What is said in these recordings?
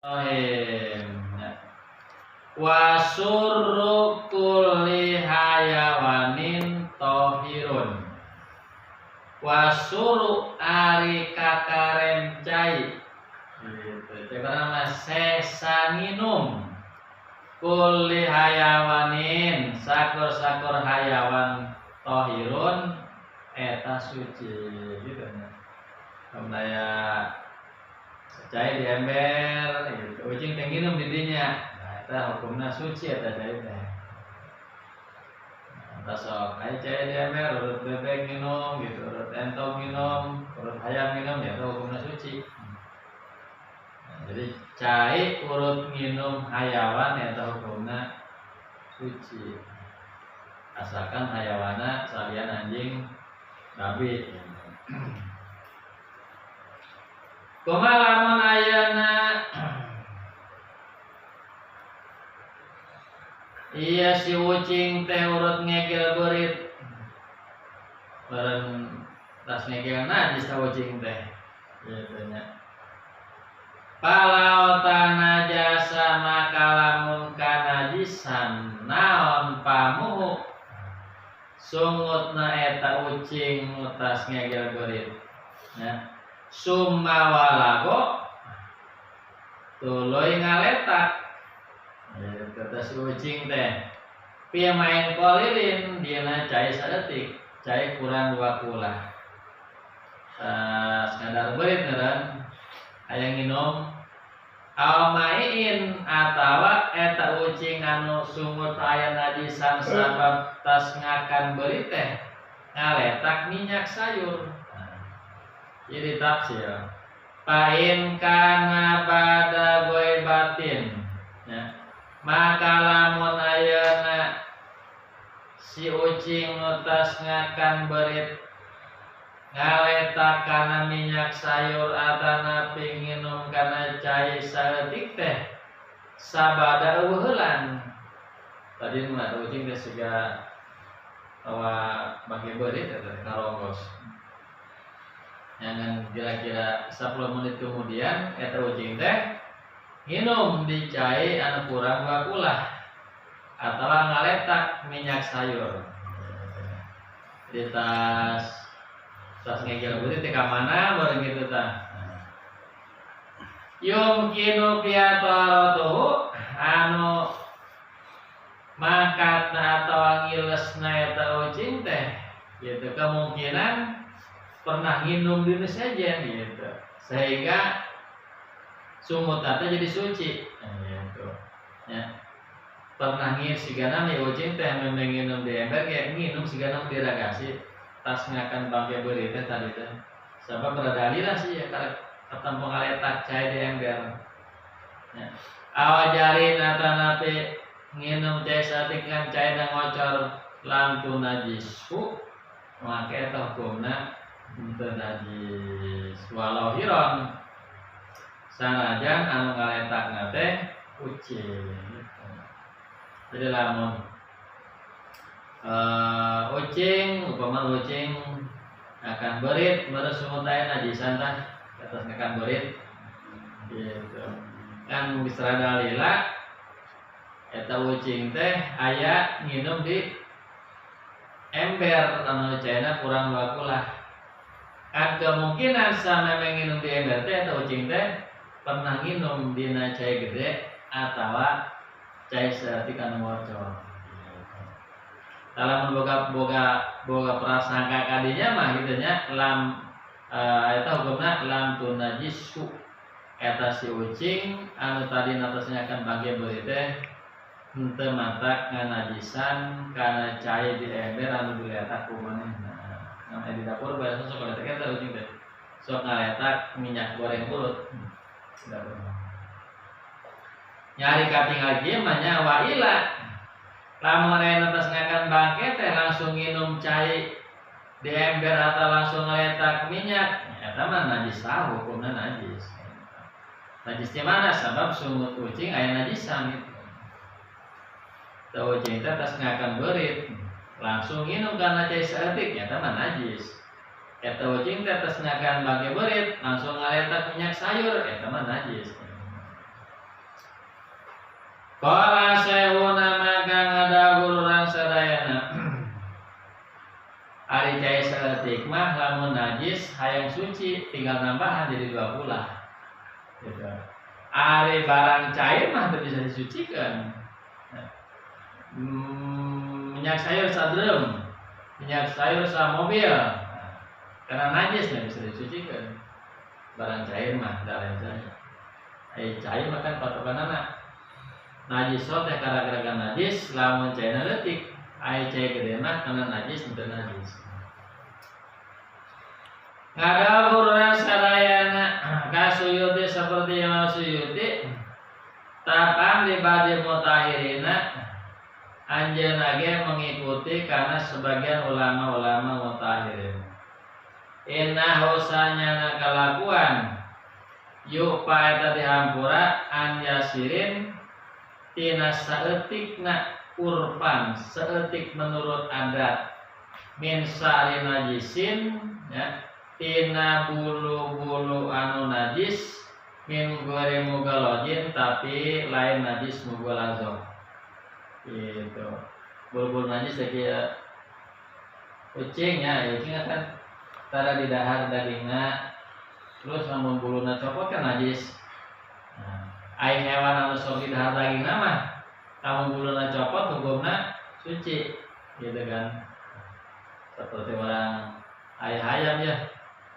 Wa surru kulli hayawanin tohirun. Wa surru ari kakarencai gitu. Nama sesa nginum kulli hayawanin sakur-sakur hayawan tohirun eta suci gitu nya. Kamaya cai di ember gitu. Ucing teh nginum di dinya. Nah, eta hukumna suci eta cai teh. Nah, sok aya cai di ember urut bebek nginum gitu, urut entong nginum, urut hayam nginum ya eta hukumna suci. Nah, jadi cai urut nginum hayawan eta hukumna suci. Asalkan hayawana salian anjing, babi. Kumaha lamun ayeuna iya si ucing teh urut ngegel beurit. Bareng tas ngegel najis ta ucing teh. Kitu nya. Palaota najasa maka lamun kanajisan naon pamuhu sungutna eta ucing tas ngegel beurit. Ya. Summa walago tuluy ngaletak kata si ucing teh pieu main kolilin dieuna cai saeutik cai kurang 2 kula sekadar beurit meureun aya nginum almaiin atawa eta ucing anu sungut aya najisan sabab tas ngakan beurit teh ngaletak minyak sayur. Jadi tafsir pain kana bada goy batin ya. Maka lamun ayeuna si ucing nutas ngakan beurit ngaletak kana minyak sayur atana pinginum kana cai saeutik teh sabada eueuheulan. Tadi mah ucing teh siga awa bage beurit eta karongos. Jangan kira-kira 10 menit kemudian eta ucing teh nginum di cai anu kurang 2 kula atawa ngaletak minyak sayur di tas ngegel beurit teh ka mana bareng kitu tah. Yumkinu piataratuhu anu makatna atawa ngilesna eta ucing teh gitu kemungkinan pernah nginum dulu saja gitu sehingga sumut tata jadi suci gitu ya. Pernah sigana mi ucing teh memang nginum di ember kayak nginum sigana diragasi tas ngakan bangke beurit teh tadi teh sabab beradalilah sih ya ketemu ngaletak cai di ember ya. Awajarin atanapi nginum cai satik kan cai na ngocor lamtu najisku maka eta hukumna henteu najis walau hiron sanajan anu ngaletakna teh ucing. Jadi lamun ucing upama ucing akan beurit meureun sumut aya najisan tah atas akan beurit gitu kan bisa dalila eta ucing teh aya nginum di ember anu caina kurang 2 kula. Kan kemungkinan sameme nginum di ember teh eta ucing teh pernah nginum dina cai gede atawa cai saeutik anu ngocor. Lamun boga prasangka kadinya mah kitu nya lam eta hukumna lam tunajisu eta si ucing anu tadi natosnya akan bangke beurit teh henteu matak nganajisan kana cai di ember anu diletak ku manehna. Nah, di dapur biasa sok ngaletak eta ucing teh. Sok ngaletak minyak goreng urut. Nyari katingal kieu mah nya wa ila. Lamun aya netes ngakan bangke teh langsung nginum cai di ember atau langsung ngaletak minyak, eta mah najis tah hukumna najis. Najis di mana? Sabab sumut ucing aya najisan gitu. Teu ucing teh tos ngakan beurit langsung nginum kana cai saeutik eta mah najis. Eta ucing teh tos ngakan bangke beurit langsung ngaletak minyak sayur eta mah najis. Qala sayuna maka ngadawur urang sadayana. Ari cai saeutik mah lamun najis hayang suci tinggal nambahan jadi 2 ulah. Gitu. Ari barang cair mah teu bisa disucikeun. Minyak sayur sadreum, minyak sayur sa mobil. Karena najis nggak bisa disucikeun. Barang cair mah da lain saja. Cair mah kan patokanana najis teh gara-gara najis lamun cairna leutik. Ai cai gede mah kana najis teu najis. Ngada urang sadayana kasuyuti seperti yang Suyuti tapang di badi mutahirina anjeunna ge mengikuti karena sebagian ulama-ulama mutahirin. Inna husanyana kalakuan yupa eta dihampura anjasirin tina saeutikna urpan saeutik menurut adat min sari najisin ya tina bulu-bulu anu najis min gori mugalojin tapi lain najis mugalazo gitu. Bulu-bulu najis kayak kucing ya kucing kan tara di dahar dagingna terus lamun buluna copot kan najis. Ai hewan anu sok di dahar dagingna mah lamun buluna copot hukumna suci gitu kan. Seperti orang ayam ya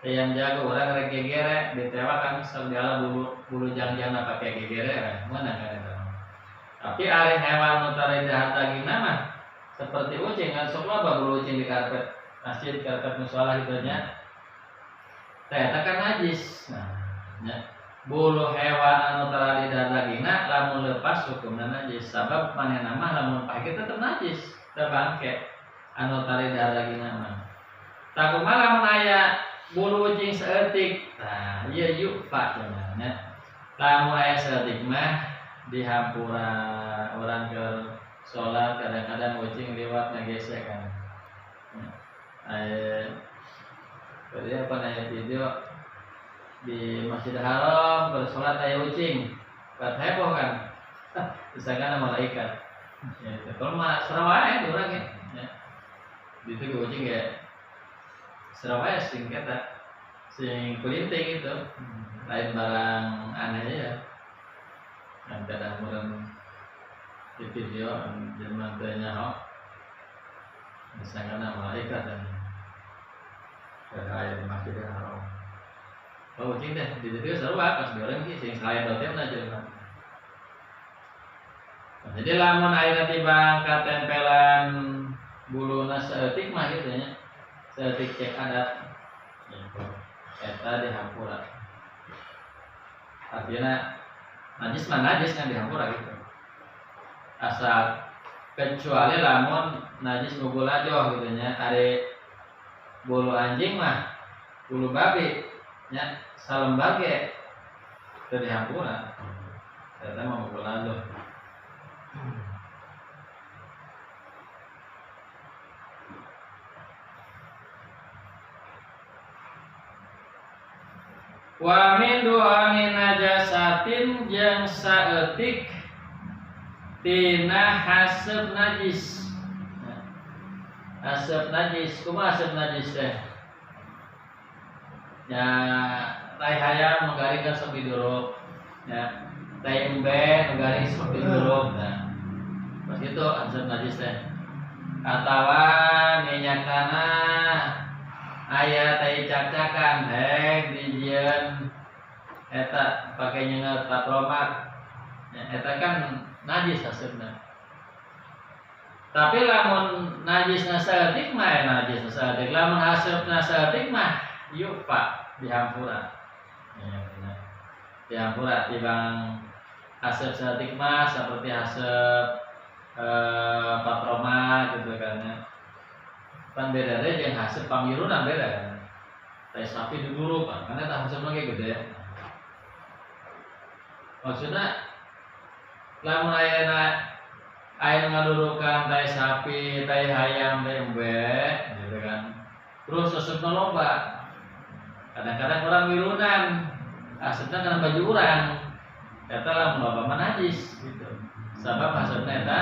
ayam jago orang rek gegere ditewak kan segala bulu jangjangna pakai gegere mana kan itu. Tapi ari hewan nu tara di dahar dagingna mah seperti kucing kan sok loba bulu kucing di karpet masjid karpet mushola gitu nya. Teh kan najis. Nah, nya bulu hewan anu tara di dahar dagingna lamun leupas hukumna najis. Sabab manehna mah lamun pake tetep najis, teu bangke anu tara di dahar dagingna mah. Takumaha lamun aya bulu kucing saeutik. Nah, ieu yufa cenah. Lamun aya saeutik mah dihampura orang ke sholat kadang-kadang kucing lewat ngegesek kan. Tadi apa nanya video di Masjidil Haram kalau sholat aya kucing, kat heboh kan. Misalkan malaikat. Ya, kalau mah Surabaya orang ya. Di itu kucing ya Surabaya sing kata sing kulinting itu. Lain barang aneh ya. Kadang orang di video jelema teh nyaho misalkan malaikat dan ada di Masjidil Haram. Oh, kucing teh di situ seru pas orang ki sing selain dotem aja kan. Jadi lamun ayeuna tibang katempelan buluna saeutik mah gitu nya. Saeutik cek adat. Eta dihampura. Artinya najis mah najis kan dihampura gitu. Asal kecuali lamun najis mugulajoh gitu nya. Ari bulu anjing mah bulu babi nya salembage teu dihampura. Eta mah mugulajoh. Wa min du'ani najasatin jeung saeutik tina haseup najis. Haseup najis, kumaha haseup najis teh? Ya, tai hayam menggaring sok didurup. Ya, tai embe menggaring sok didurup. Nah, pas itu haseup najis teh. Atawa minyak tanah aya tai cak-cakan dijieun eta pake nyeungeut patromat. Ya, eta kan najis haseupna. Tapi lamun najisna saeutik mah najisna saeutik. Lamun haseupna saeutik mah yufa dihampura. Ya, benar. Dihampura tibang haseup saeutik mah seperti haseup patroma gitu kan ya. Pan beda deh jeung haseup pamirunan beda kan. Tai sapi digurup kan karena tah haseupna ge gede. Maksudna lamun ayeuna ngadudukan tai sapi, tai hayam, tai embe gitu kan. Terus haseupna loba. Kadang-kadang orang mirunan, haseupna kana baju urang. eta lamun loba mah najis gitu. Sabab hasilna eta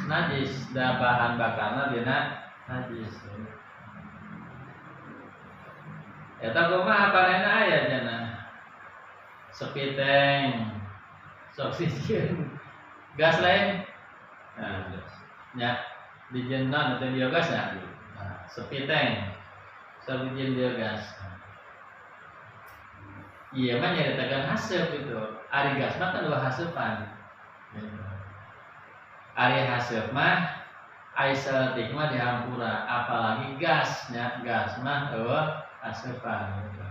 najis, da bahan bakarna dina najis. Eta kumaha panena aya cenah. Sepiteng, sok sisieun. Gas lain. Nah, nya dijenna teh biogas ya. Nah, sepiteng. Sok dijen biogas. Iya mah nyaritakeun haseup gitu. Ari gas mah kan dua haseupan. Ari haseup mah ai seletik mah dihampura, apalagi gasnya, gas mah eueuh haseupan gitu.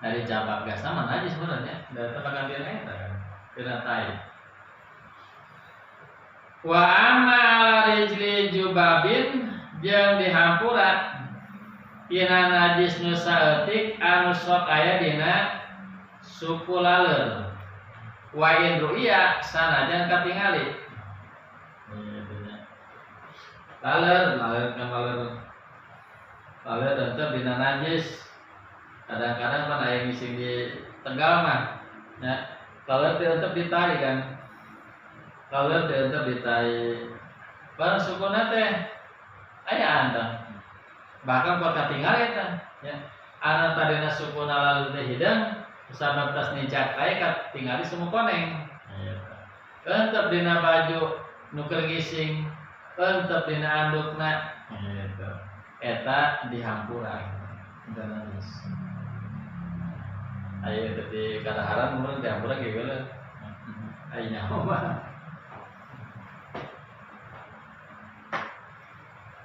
Dari cabak gas mah najis sebenarnya, dari tempat gantian eta kan. Kena tai. Wa amma ala rijli jubabin jeung dihampura tina najis nu saeutik anu sok aya dina suku laleur. Wa in ru'ya sanajan katingali. Laleur tetep dina najis. Kadang-kadang kan aya ngising di Tegal mah. Ya, laleur tetep ditari kan. Laleur tetep ditari. Barang sukuna teh aya anda. Bahkan buat katingali eta, ya. Anu tadina sukuna laleur teh hidang sabab tas nicak aya katingali semu koneng. Tetep dina baju nu keur gising, tetep dina andukna. Gitu. Eta dihampuran. Dan najis. Ayo tadi kadaharan mun dihampuran ge geuleuh. Aya nyawa.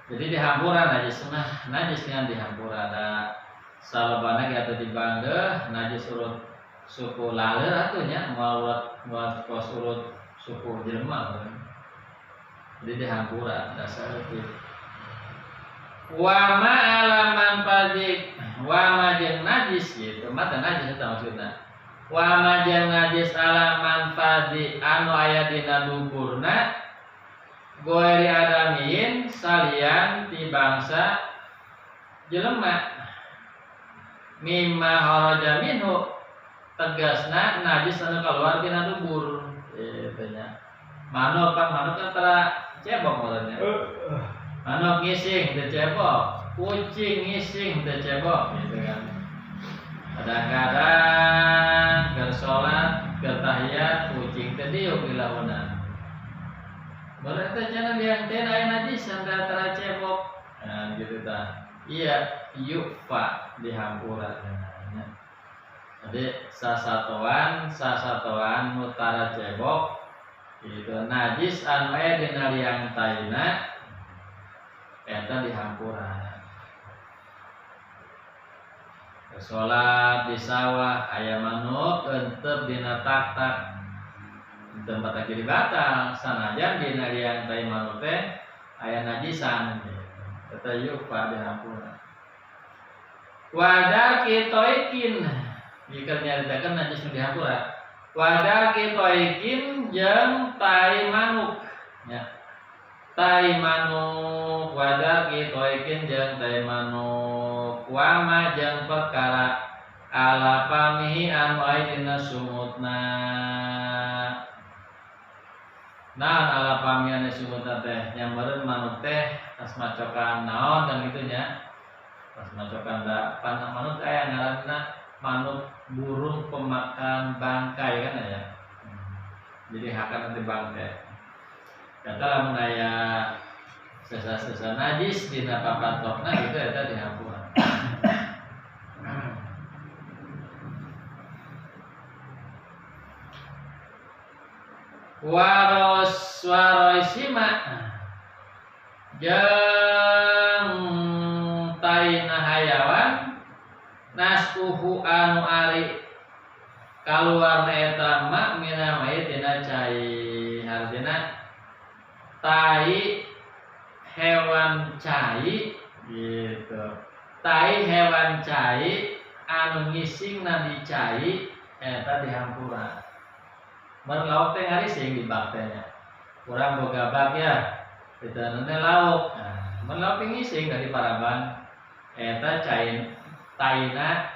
Jadi dihampuran najis dengan dihampuran ada salobana ge atuh dibangge najis urut suku laleur atunya moal urut suku jelema. Jadi dihampuran dasar itu. Wa ma alaman fazik wa ma jeung najis gitu mata najis eta maksudna. Wa ma jeung najis alaman fazik anu aya dina luburna goeri adamiin salian ti bangsa jelema mimma haraja minhu tegasna najis anu kaluar tina dubur eta nya. Manuk kan tara cebok modelnya. Manuk ngising teu cebok, kucing ngising teu cebok gitu kan. Kadang-kadang keur salat, keur tahiyat kucing teh diuk di lamunan. Berarti jangan yang teh aya najis antara cebok. Nah, gitu tah. Iya, yukfa dihampuran. Jadi sasatoan mutara cebok itu najis anu aya dina liang taina eta dihampuran. Salat di sawah aya manuk eunteup dina tak-tak tempat kiri batal sanajan dina liang tai manuk teh aya najisan eta yukfa dihampuran. Wadar kitoikin jika nyaritakeun najis nu dihampuran. Wadar kitoikin jeung tai manuk ya. Tai manuk wadar kitoikin jeung tai manuk wama jeung perkara ala pamihi anu aya dina sumutna. Nah ala pamihi anu sumutna teh nyameureun manuk teh tas macokan naon dan gitunya. Pas macokan da panah manuk aya ngaranna manuk burung pemakan bangkai kan ya. Jadi hakan nanti bangkai. Kata lamun aya sesa-sesa najis dina papatokna gitu eta dihampuran. Waroisima jeung taina hayawan naskuhu anu ari kaluarna eta mak mina mai tina cai artina tai hewan cai gitu. Tai hewan cai anu ngisingna di cai eta dihampuran. Mun lauk teh ngarising di bak teh nya. Urang boga bak ya. Kita nene lauk. Nah, mun lauk ngising dari paraban eta cai taina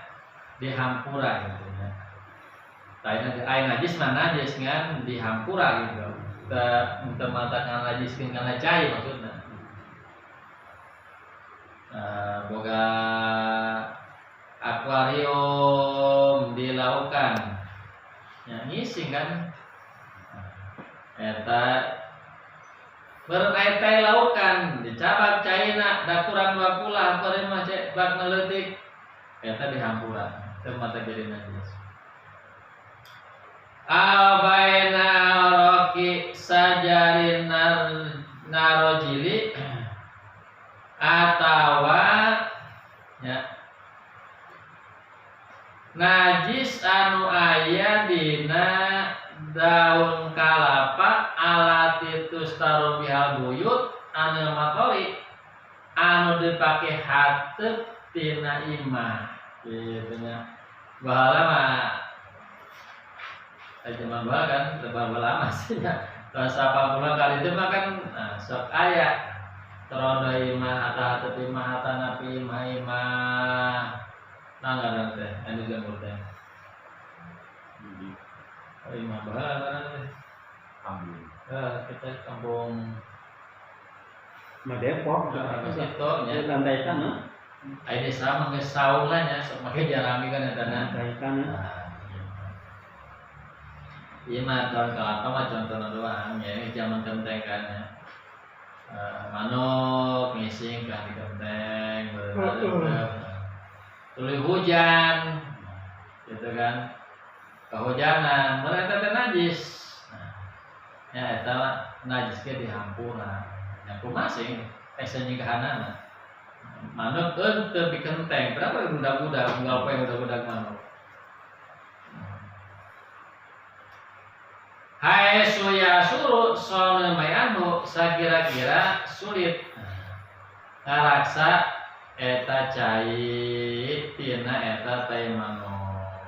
dihampuran gitu ya. Air najis mana najis kan dihampura gitu. Kita matakan najis karena cai maksudnya. Boga akuarium di lautan yang ngisi kan eta berair teh lautan dicabak caina da kurang 20 akuarium mah cek bak naleutik eta dihampura teu mata jadi najis. Abaina roki sajarin narojili atawa ya najis anu aya dina daun kalapa alatitus tarubihal buyut anu matoli anu dipake hateup tina imah kitu nya. Bahala mah zaman bahala kan tebal lama sih nya. Tahun 80 kali itu mah kan sok aya terodo imah atau imah atau napi imah nanggaran teh anu jamur teh imah bahala teh kampung kita kampung Depok situ nya lantai tanah aya desa mah geus saung lah nya sok make jarami kan eta lantai tanah ieu mah tahun kalapa mah contohna doang ya zaman genteng kan ya. Manuk ngising kan di genteng tuluy hujan gitu kan kehujanan mereka teh najis ya eta najis ge dihampura ya kumaha sih asa nyinggahanana manuk teu di genteng berapa budak-budak unggal poe budak-budak manuk. Hai suya suru soalnya mayanu sakira-kira sulit ngaraksa eta cai tina eta teh manuk.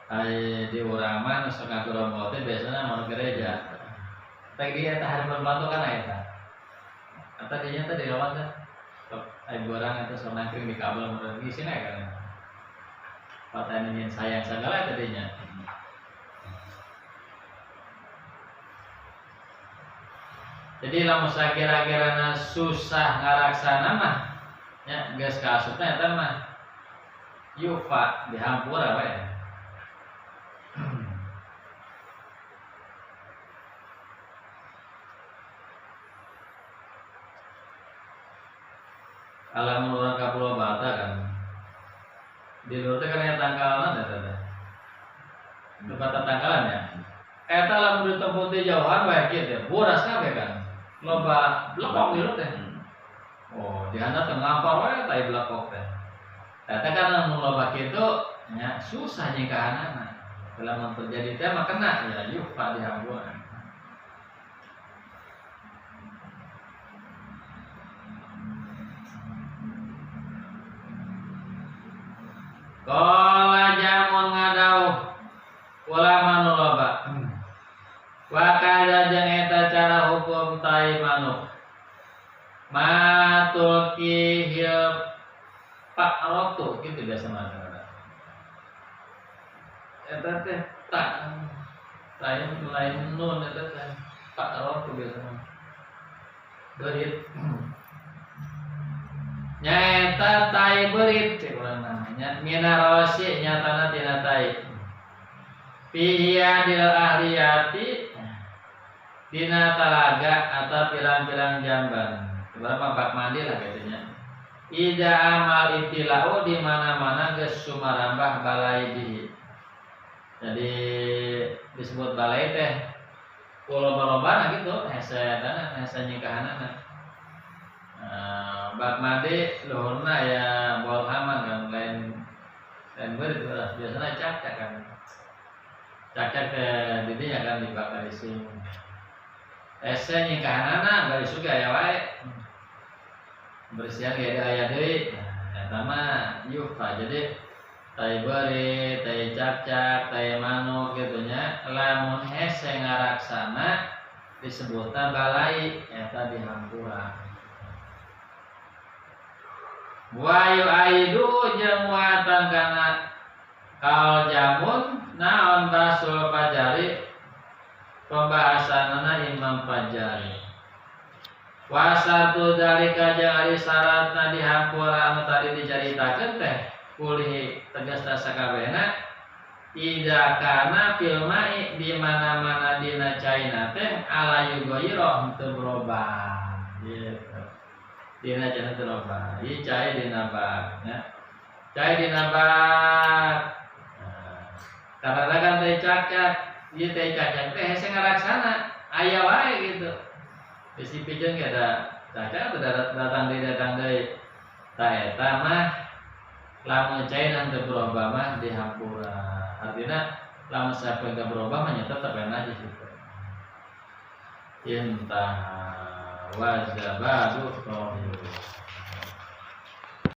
Ai di urang mah nu sok ngaturong teh biasana manuk gereja. Teh dia eta hari berbantu kan eta. Eta dinya teh di lawan teh. Ai urang eta sok nangkring di kabel mun gisina kan. Patah ingin sayang segala tadinya. Jadi lamun sakira-kira susah ngaraksana mah ya geus kaasupna eta mah yufa dihampura wae. Alamun urang ka Pulau Bata kan di luar teh kan aya tangkalan eta. Tempat tangkalan ya. Eta lamun ditempuh teh jauhan bae kieu teh. Bodas kabeh kan. Loba blekok di luar teh. Oh, di handap teh ngampar wae tai blekok teh. Eta kan lamun loba kitu nya susah nyingkahanana. Lamun terjadi teh mah kena ya yufa dihamburan. Kala jamun ngadauh ulama nu loba. Wa kadza jeung eta cara hukum tai manuk. Matulki hil pak rotu kitu biasa mah. Eta teh tak lain nun eta teh pak rotu biasa mah. Berit. Nyaeta tai berit cek urang namanya minarosi nyatana tina tai pihia dil ahliyati dina talaga atau pirang-pirang jamban berapa bak mandi lah katanya ida amal itilau di mana-mana geus sumarambah balai di jadi disebut balai teh loba-lobana gitu hese nyingkahanana. Bak mandi luhurna ya bol haman kan lain berit biasanya cacak kan cacak teh didinya kan dibakar di sini ese nyingkahanana bari suga ya wae bersihan ge aya deui eta mah yufa jadi tai berit tai cacak tai manuk kitu nya lamun hese ngaraksana disebutna balai eta dihampura. Wayu aidu jeung muatan kana kaul jamun naon basul Fajari pembahasanana Imam Fajari. Wasatu dari kajari syaratna dihampura anu tadi dicaritakeun teh kulih tegasna sakabehna ida kana filmai di mana-mana dina caina teh ala yugoiro henteu berubah gitu. Dina caina teu berubah. Ieu cai dina bak nya. Cai dina bak. Kadang-kadang teh cacak, ieu teh cacak teh hese ngaraksana aya wae gitu. Bisi pijeun ge ada cacak teh datang deui. Ta eta mah lamun cai teu berubah mah dihampura. Artinya lamun sampai gak berubah mah nyata tetap enak di situ. Intah wazabadu